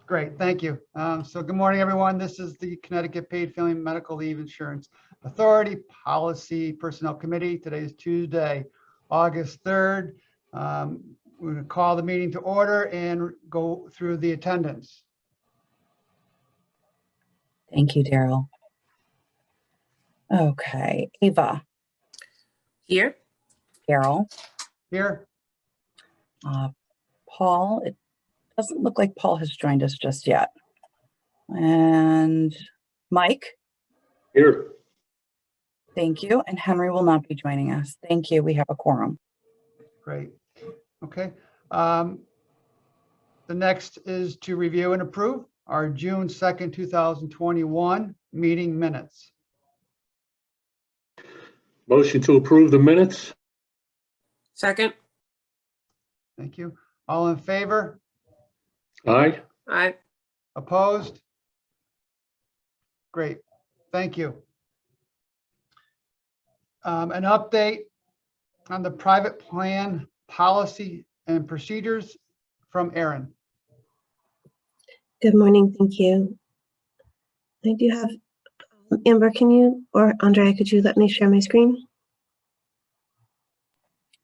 Great, thank you. So good morning, everyone. This is the Connecticut Paid Family Medical Leave Insurance Authority Policy Personnel Committee. Today is Tuesday, August 3rd. We're going to call the meeting to order and go through the attendance. Thank you, Daryl. Okay, Ava. Here. Daryl. Here. Paul. It doesn't look like Paul has joined us just yet. And Mike. Here. Thank you. And Henry will not be joining us. Thank you. We have a quorum. Great. Okay. The next is to review and approve our June 2nd, 2021 meeting minutes. Motion to approve the minutes. Second. Thank you. All in favor? Aye. Aye. Opposed? Great. Thank you. An update on the private plan policy and procedures from Erin. Good morning, thank you. I do have, Amber, can you, or Andrea, could you let me share my screen?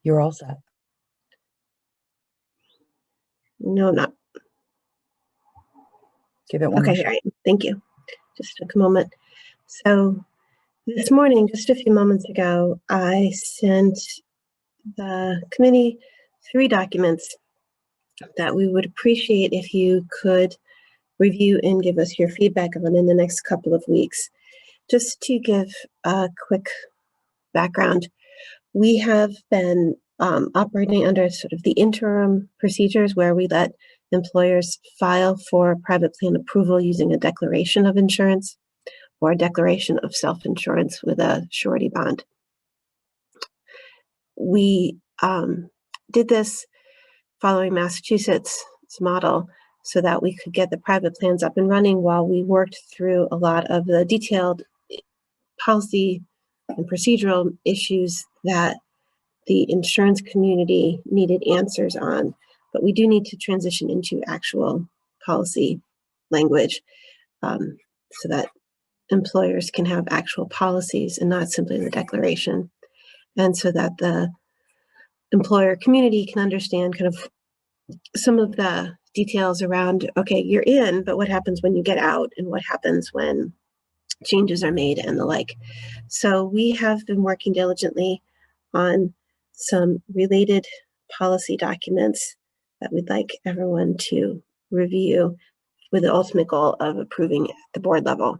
You're all set. No, I'm not. Give it one Okay, more here shot. I am. Thank you. Just took a moment. So this morning, just a few moments ago, I sent the committee 3 documents that we would appreciate if you could review and give us your feedback on in the next couple of weeks. Just to give a quick background, we have been operating under sort of the interim procedures where we let employers file for private plan approval using a declaration of insurance or a declaration of self-insurance with a surety bond. We did this following Massachusetts' model so that we could get the private plans up and running while we worked through a lot of the detailed policy and procedural issues that the insurance community needed answers on. But we do need to transition into actual policy language so that employers can have actual policies and not simply the declaration. And so that the employer community can understand kind of some of the details around, okay, you're in, but what happens when you get out and what happens when changes are made and the like. So we have been working diligently on some related policy documents that we'd like everyone to review with the ultimate goal of approving at the board level.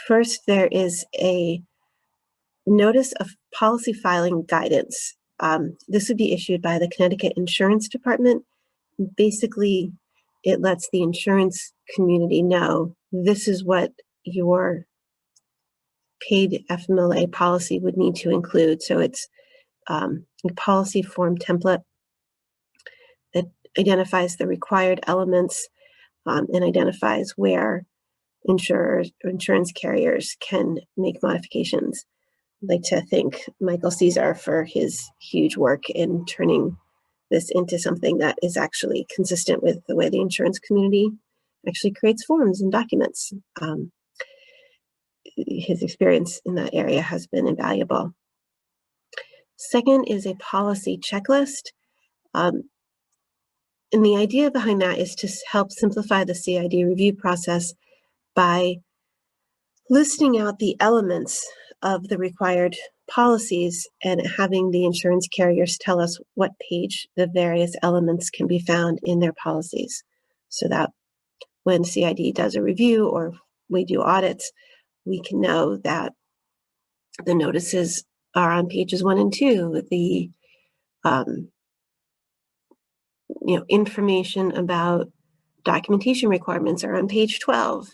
First, there is a notice of policy filing guidance. This would be issued by the Connecticut Insurance Department. Basically, it lets the insurance community know this is what your paid FMLA policy would need to include. So it's a policy form template that identifies the required elements and identifies where insurers or insurance carriers can make modifications. I'd like to thank Michael Caesar for his huge work in turning this into something that is actually consistent with the way the insurance community actually creates forms and documents. His experience in that area has been invaluable. Second is a policy checklist. And the idea behind that is to help simplify the CID review process by listing out the elements of the required policies and having the insurance carriers tell us what page the various elements can be found in their policies, so that when CID does a review or we do audits, we can know that the notices are on pages 1 and 2. The information about documentation requirements are on page 12.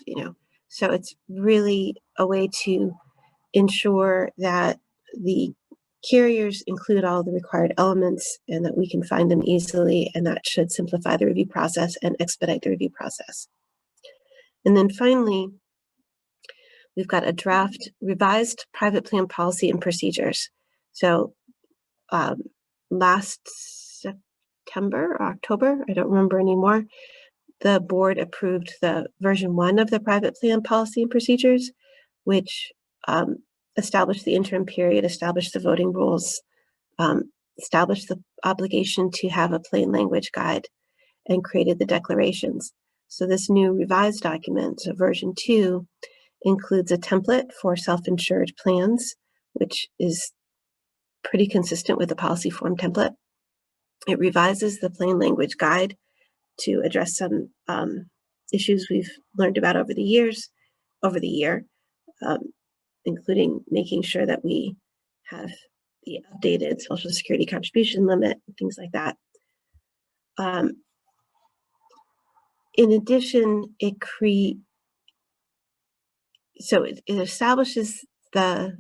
So it's really a way to ensure that the carriers include all the required elements and that we can find them easily, and that should simplify the review process and expedite the review process. And then finally, we've got a draft revised private plan policy and procedures. So last September or October, I don't remember anymore, the board approved the version 1 of the private plan policy and procedures, which established the interim period, established the voting rules, established the obligation to have a plain language guide, and created the declarations. So this new revised document, so version 2, includes a template for self-insured plans, which is pretty consistent with the policy form template. It revises the plain language guide to address some issues we've learned about over the year, including making sure that we have the updated Social Security contribution limit, things like that. In addition, it establishes the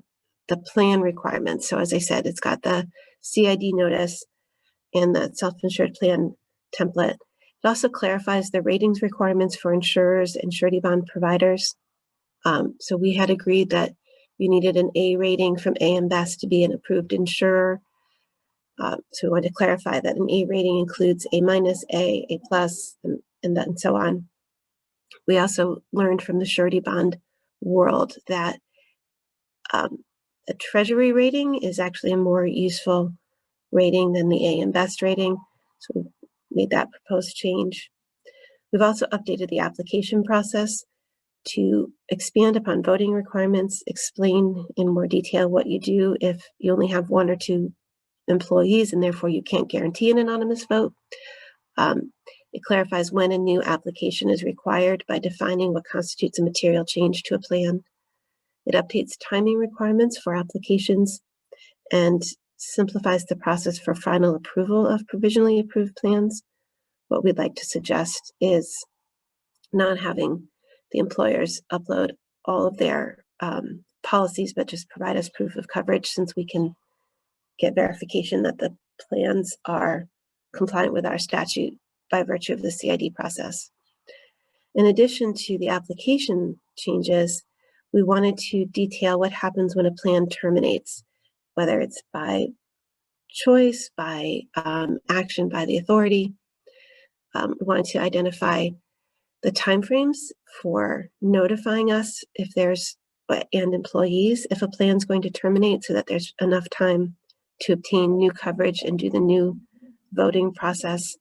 plan requirements. So as I said, it's got the CID notice and the self-insured plan template. It also clarifies the ratings requirements for insurers and surety bond providers. So we had agreed that you needed an A rating from AM Best to be an approved insurer. So we wanted to clarify that an A rating includes A-, A+, and so on. We also learned from the surety bond world that a treasury rating is actually a more useful rating than the AM Best rating. So we made that proposed change. We've also updated the application process to expand upon voting requirements, explain in more detail what you do if you only have 1 or 2 employees and therefore you can't guarantee an anonymous vote. It clarifies when a new application is required by defining what constitutes a material change to a plan. It updates timing requirements for applications and simplifies the process for final approval of provisionally approved plans. What we'd like to suggest is not having the employers upload all of their policies, but just provide us proof of coverage, since we can get verification that the plans are compliant with our statute by virtue of the CID process. In addition to the application changes, we wanted to detail what happens when a plan terminates, whether it's by choice, by action by the authority. We wanted to identify the timeframes for notifying us if there's, and employees, if a plan is going to terminate, so that there's enough time to obtain new coverage and do the new voting process.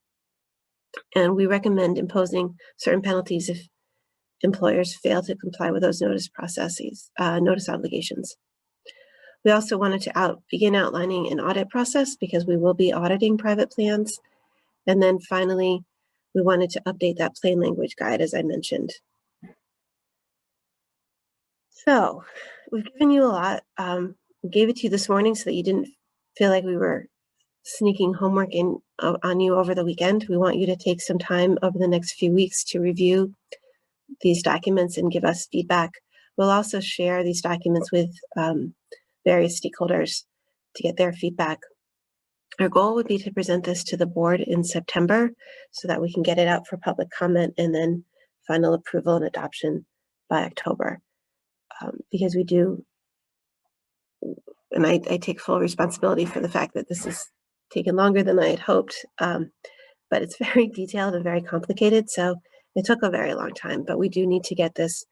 And we recommend imposing certain penalties if employers fail to comply with those notice obligations. We also wanted to begin outlining an audit process, because we will be auditing private plans. And then finally, we wanted to update that plain language guide, as I mentioned. So we've given you a lot. We gave it to you this morning so that you didn't feel like we were sneaking homework in on you over the weekend. We want you to take some time over the next few weeks to review these documents and give us feedback. We'll also share these documents with various stakeholders to get their feedback. Our goal would be to present this to the board in September so that we can get it out for public comment and then final approval and adoption by October. Because we do, and I take full responsibility for the fact that this has taken longer than I had hoped, but it's very detailed and very complicated. So it took a very long time, but we do need to get this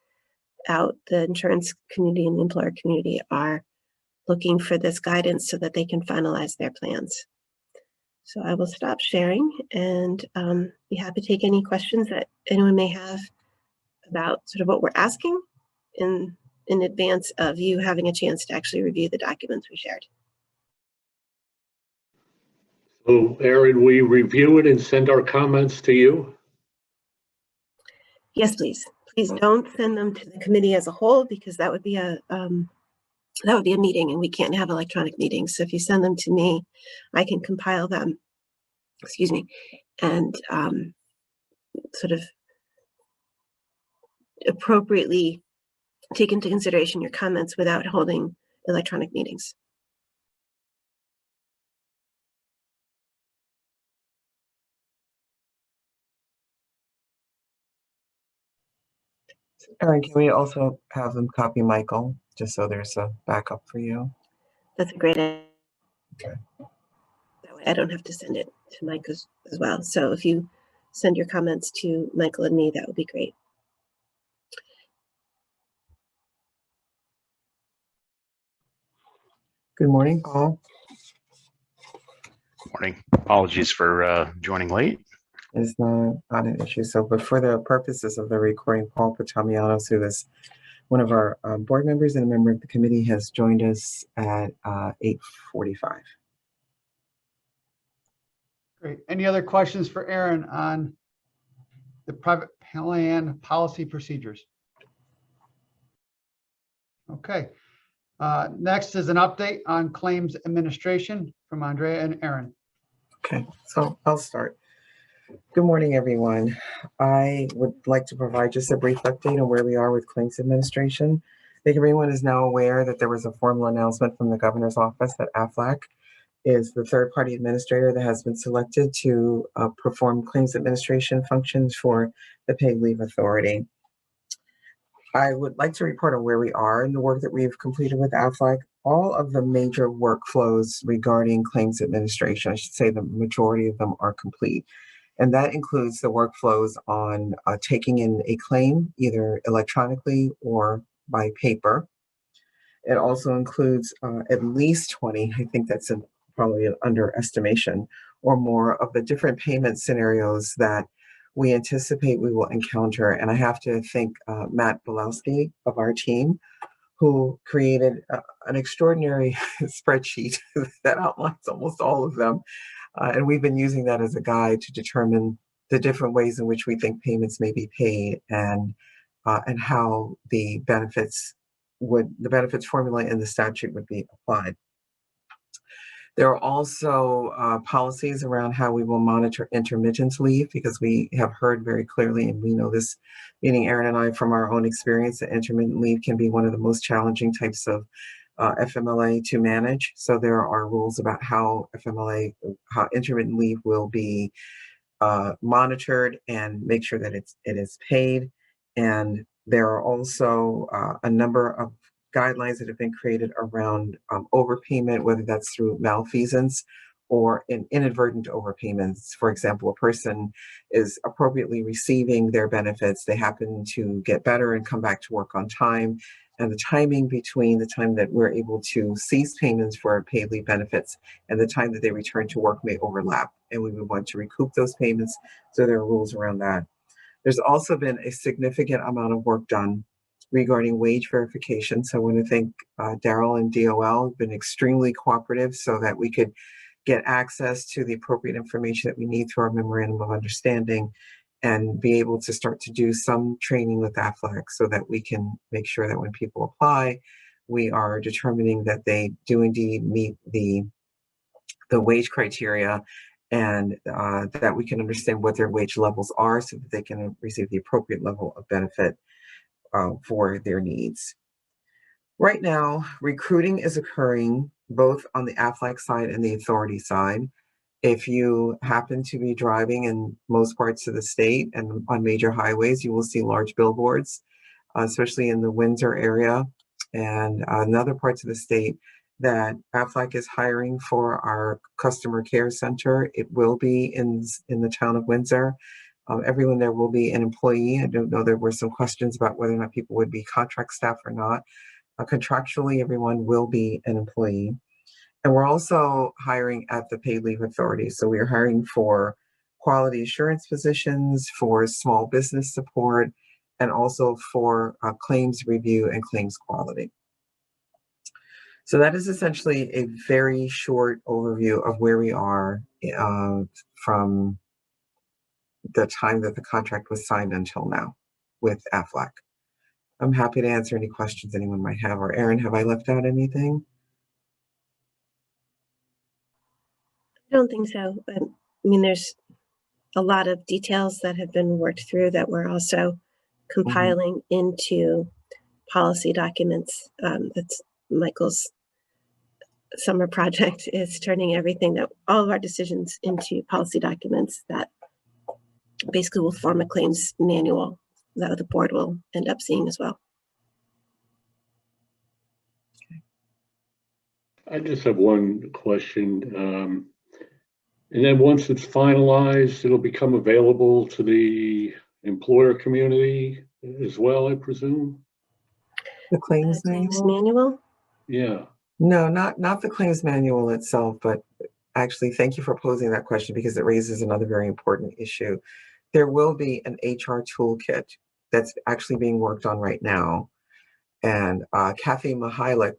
out. The insurance community and the employer community are looking for this guidance so that they can finalize their plans. So I will stop sharing and be happy to take any questions that anyone may have about sort of what we're asking in advance of you having a chance to actually review the documents we shared. So, Erin, we review it and send our comments to you? Yes, please. Please don't send them to the committee as a whole, because that would be a meeting and we can't have electronic meetings. So if you send them to me, I can compile them, and sort of appropriately take into consideration your comments without holding electronic meetings. Erin, can we also have them copy Michael, just so there's a backup for you? That's a great idea. Okay. That way I don't have to send it to Mike as well. So if you send your comments to Michael and me, that would be great. Good morning, Paul. Morning. Apologies for joining late. It's not an issue. So, but for the purposes of the recording, Paul Potamianos, who is one of our board members and a member of the committee, has joined us at 8:45. Great. Any other questions for Aaron on the private plan policy procedures? Okay. Next is an update on claims administration from Andrea and Aaron. Okay, so I'll start. Good morning, everyone. I would like to provide just a brief update on where we are with claims administration. I think everyone is now aware that there was a formal announcement from the governor's office that AFLAC is the third-party administrator that has been selected to perform claims administration functions for the Paid Leave Authority. I would like to report on where we are in the work that we've completed with AFLAC. All of the major workflows regarding claims administration, I should say the majority of them are complete. And that includes the workflows on taking in a claim, either electronically or by paper. It also includes at least 20, I think that's probably an underestimation, or more of the different payment scenarios that we anticipate we will encounter. And I have to thank Matt Belowski of our team, who created an extraordinary spreadsheet that outlines almost all of them. And we've been using that as a guide to determine the different ways in which we think payments may be paid and how the benefits formula in the statute would be applied. There are also policies around how we will monitor intermittent leave, because we have heard very clearly, and we know this, meaning Aaron and I from our own experience, that intermittent leave can be one of the most challenging types of FMLA to manage. So there are rules about how intermittent leave will be monitored and make sure that it is paid. And there are also a number of guidelines that have been created around overpayment, whether that's through malfeasance or inadvertent overpayments. For example, a person is appropriately receiving their benefits, they happen to get better and come back to work on time, and the timing between the time that we're able to cease payments for paid leave benefits and the time that they return to work may overlap, and we would want to recoup those payments, so there are rules around that. There's also been a significant amount of work done regarding wage verification. So I want to thank Daryl and DOL have been extremely cooperative so that we could get access to the appropriate information that we need through our memorandum of understanding and be able to start to do some training with AFLAC so that we can make sure that when people apply, we are determining that they do indeed meet the wage criteria, and that we can understand what their wage levels are so that they can receive the appropriate level of benefit for their needs. Right now, recruiting is occurring both on the AFLAC side and the authority side. If you happen to be driving in most parts of the state and on major highways, you will see large billboards, especially in the Windsor area and in other parts of the state, that AFLAC is hiring for our customer care center. It will be in the town of Windsor. Everyone there will be an employee. I don't know, there were some questions about whether or not people would be contract staff or not. Contractually, everyone will be an employee. And we're also hiring at the Paid Leave Authority. So we are hiring for quality assurance positions, for small business support, and also for claims review and claims quality. So that is essentially a very short overview of where we are from the time that the contract was signed until now with AFLAC. I'm happy to answer any questions anyone might have. Or Aaron, have I left out anything? I don't think so. I mean, there's a lot of details that have been worked through that we're also compiling into policy documents. That's Michael's summer project, is turning everything, that all of our decisions into policy documents that basically will form a claims manual that the board will end up seeing as well. I just have one question. And then once it's finalized, it'll become available to the employer community as well, I presume? The claims Claims manual? manual? Yeah. No, not the claims manual itself, but actually, thank you for posing that question because it raises another very important issue. There will be an HR toolkit that's actually being worked on right now. And Kathy Mihailek,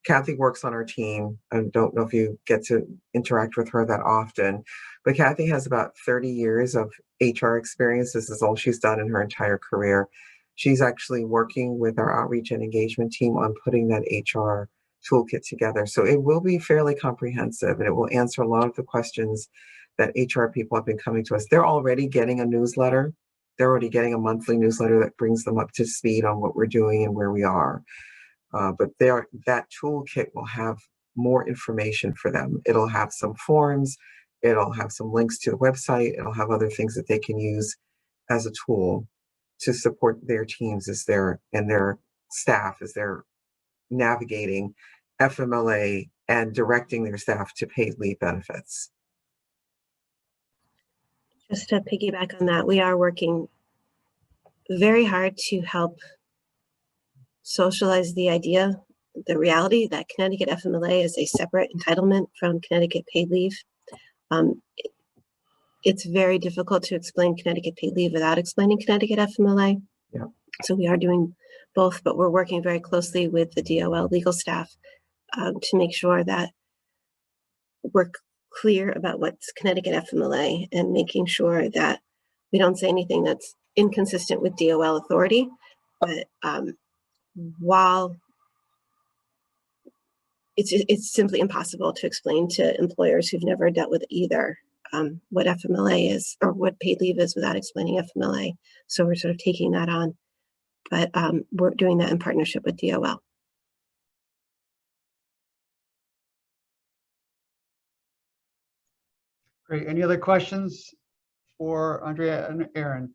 Kathy works on our team. I don't know if you get to interact with her that often, but Kathy has about 30 years of HR experience. This is all she's done in her entire career. She's actually working with our outreach and engagement team on putting that HR toolkit together. So it will be fairly comprehensive and it will answer a lot of the questions that HR people have been coming to us. They're already getting a newsletter. They're already getting a monthly newsletter that brings them up to speed on what we're doing and where we are. But that toolkit will have more information for them. It'll have some forms, it'll have some links to the website, it'll have other things that they can use as a tool to support their teams and their staff as they're navigating FMLA and directing their staff to paid leave benefits. Just to piggyback on that, we are working very hard to help socialize the idea, the reality that Connecticut FMLA is a separate entitlement from Connecticut paid leave. It's very difficult to explain Connecticut paid leave without explaining Connecticut FMLA. Yeah. So we are doing both, but we're working very closely with the DOL legal staff to make sure that we're clear about what's Connecticut FMLA and making sure that we don't say anything that's inconsistent with DOL authority. But while it's simply impossible to explain to employers who've never dealt with either what FMLA is or what paid leave is without explaining FMLA. So we're sort of taking that on, but we're doing that in partnership with DOL. Great. Any other questions for Andrea and Aaron?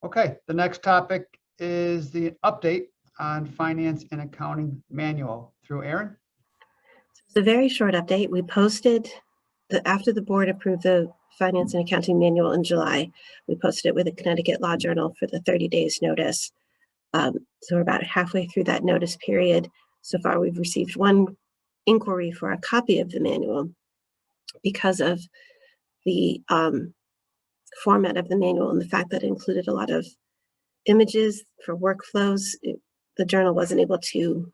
Okay, the next topic is the update on finance and accounting manual through Aaron. It's a very short update. We posted after the board approved the finance and accounting manual in July, we posted it with the Connecticut Law Journal for the 30 days notice. So we're about halfway through that notice period. So far, we've received one inquiry for a copy of the manual because of the format of the manual and the fact that it included a lot of images for workflows. The journal wasn't able to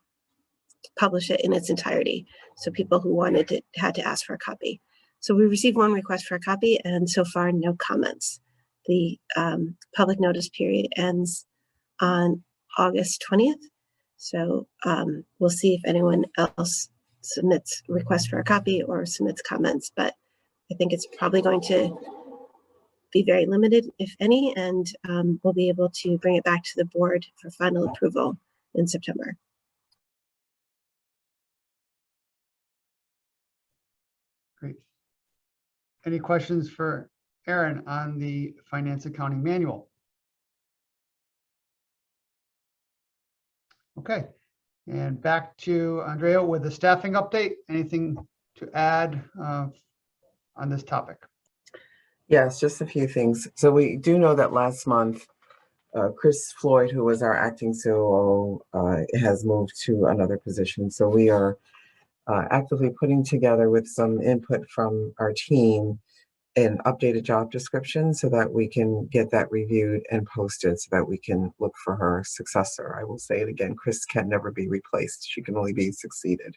publish it in its entirety. So people who wanted it had to ask for a copy. So we received one request for a copy and so far no comments. The public notice period ends on August 20th. So we'll see if anyone else submits requests for a copy or submits comments, but I think it's probably going to be very limited, if any, and we'll be able to bring it back to the board for final approval in September. Great. Any questions for Aaron on the finance accounting manual? Okay, and back to Andrea with the staffing update. Anything to add on this topic? Yes, just a few things. So we do know that last month, Chris Floyd, who was our acting COO, has moved to another position. So we are actively putting together with some input from our team an updated job description so that we can get that reviewed and posted so that we can look for her successor. I will say it again, Chris can never be replaced. She can only be succeeded.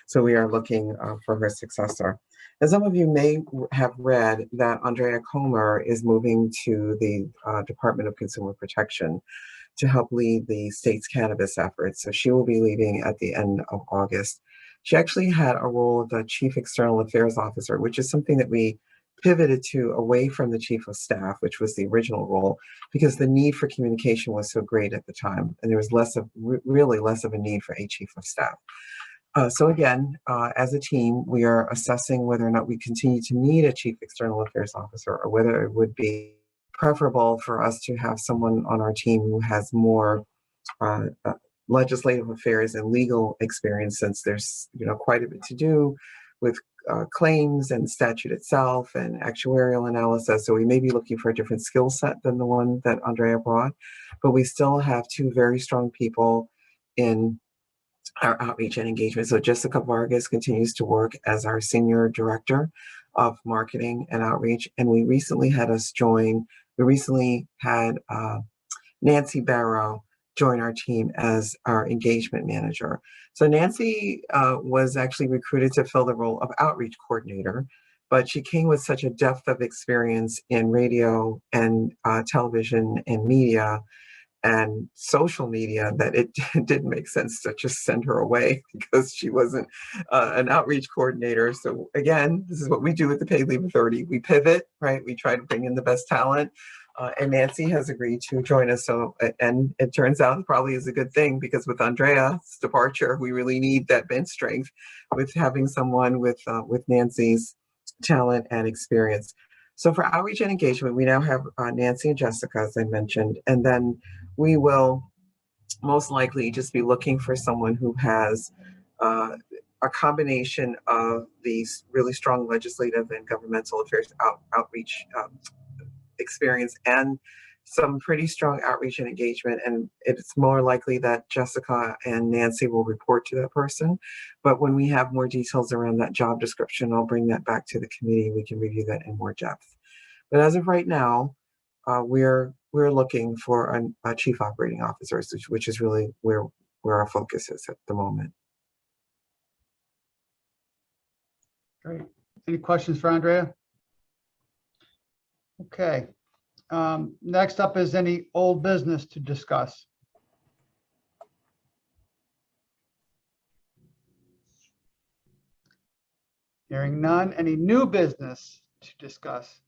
So we are looking for her successor. And some of you may have read that Andrea Comer is moving to the Department of Consumer Protection to help lead the state's cannabis efforts. So she will be leaving at the end of August. She actually had a role of the Chief External Affairs Officer, which is something that we pivoted to away from the Chief of Staff, which was the original role, because the need for communication was so great at the time. And there was really less of a need for a Chief of Staff. So again, as a team, we are assessing whether or not we continue to need a Chief External Affairs Officer or whether it would be preferable for us to have someone on our team who has more legislative affairs and legal experience, since there's quite a bit to do with claims and statute itself and actuarial analysis. So we may be looking for a different skill set than the one that Andrea brought, but we still have two very strong people in our outreach and engagement. So Jessica Vargas continues to work as our Senior Director of Marketing and Outreach. And we recently had Nancy Barrow join our team as our engagement manager. So Nancy was actually recruited to fill the role of outreach coordinator, but she came with such a depth of experience in radio and television and media and social media that it didn't make sense to just send her away because she wasn't an outreach coordinator. So again, this is what we do at the Paid Leave Authority. We pivot, right? We try to bring in the best talent. And Nancy has agreed to join us. So, and it turns out it probably is a good thing, because with Andrea's departure, we really need that bench strength with having someone with Nancy's talent and experience. So for outreach and engagement, we now have Nancy and Jessica, as I mentioned, and then we will most likely just be looking for someone who has a combination of these really strong legislative and governmental affairs outreach experience and some pretty strong outreach and engagement. And it's more likely that Jessica and Nancy will report to that person. But when we have more details around that job description, I'll bring that back to the committee. We can review that in more depth. But as of right now, we're looking for a chief operating officer, which is really where our focus is at the moment. Great. Any questions for Andrea? Okay. Next up is any old business to discuss. Hearing none. Any new business to discuss?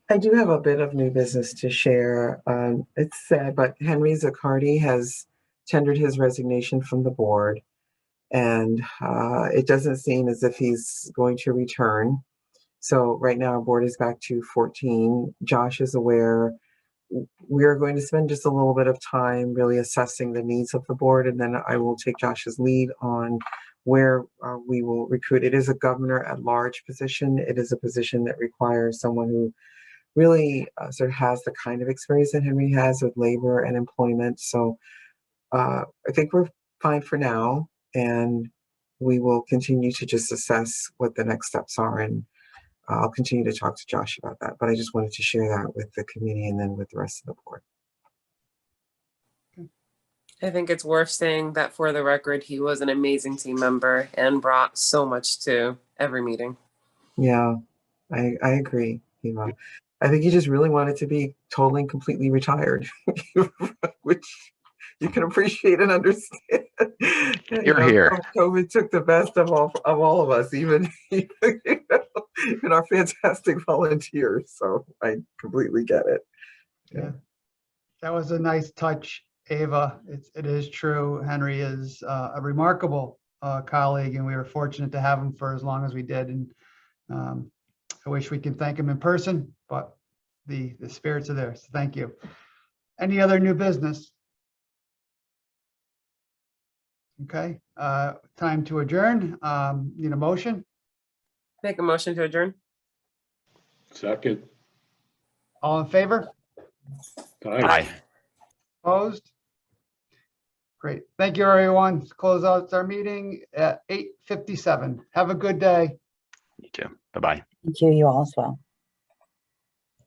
I do have a bit of new business to share. It's sad, but Henry Zaccardi has tendered his resignation from the board, and it doesn't seem as if he's going to return. So right now our board is back to 14. Josh is aware. We are going to spend just a little bit of time really assessing the needs of the board, and then I will take Josh's lead on where we will recruit. It is a governor at large position. It is a position that requires someone who really sort of has the kind of experience that Henry has with labor and employment. So I think we're fine for now, and we will continue to just assess what the next steps are. And I'll continue to talk to Josh about that, but I just wanted to share that with the committee and then with the rest of the board. I think it's worth saying that for the record, he was an amazing team member and brought so much to every meeting. Yeah, I agree, Eva. I think he just really wanted to be totally and completely retired, which you can appreciate and understand. You're here. COVID took the best of all of us, even our fantastic volunteers. So I completely get it. Yeah, that was a nice touch, Ava. It is true. Henry is a remarkable colleague, and we were fortunate to have him for as long as we did. And I wish we could thank him in person, but the spirits are there. So thank you. Any other new business? Okay, time to adjourn. Need a motion? Make a motion to adjourn. Second. All in favor? Aye. Opposed? Great. Thank you, everyone. Close out our meeting at 8:57. Have a good day. You too. Bye-bye. Thank you, you all as well.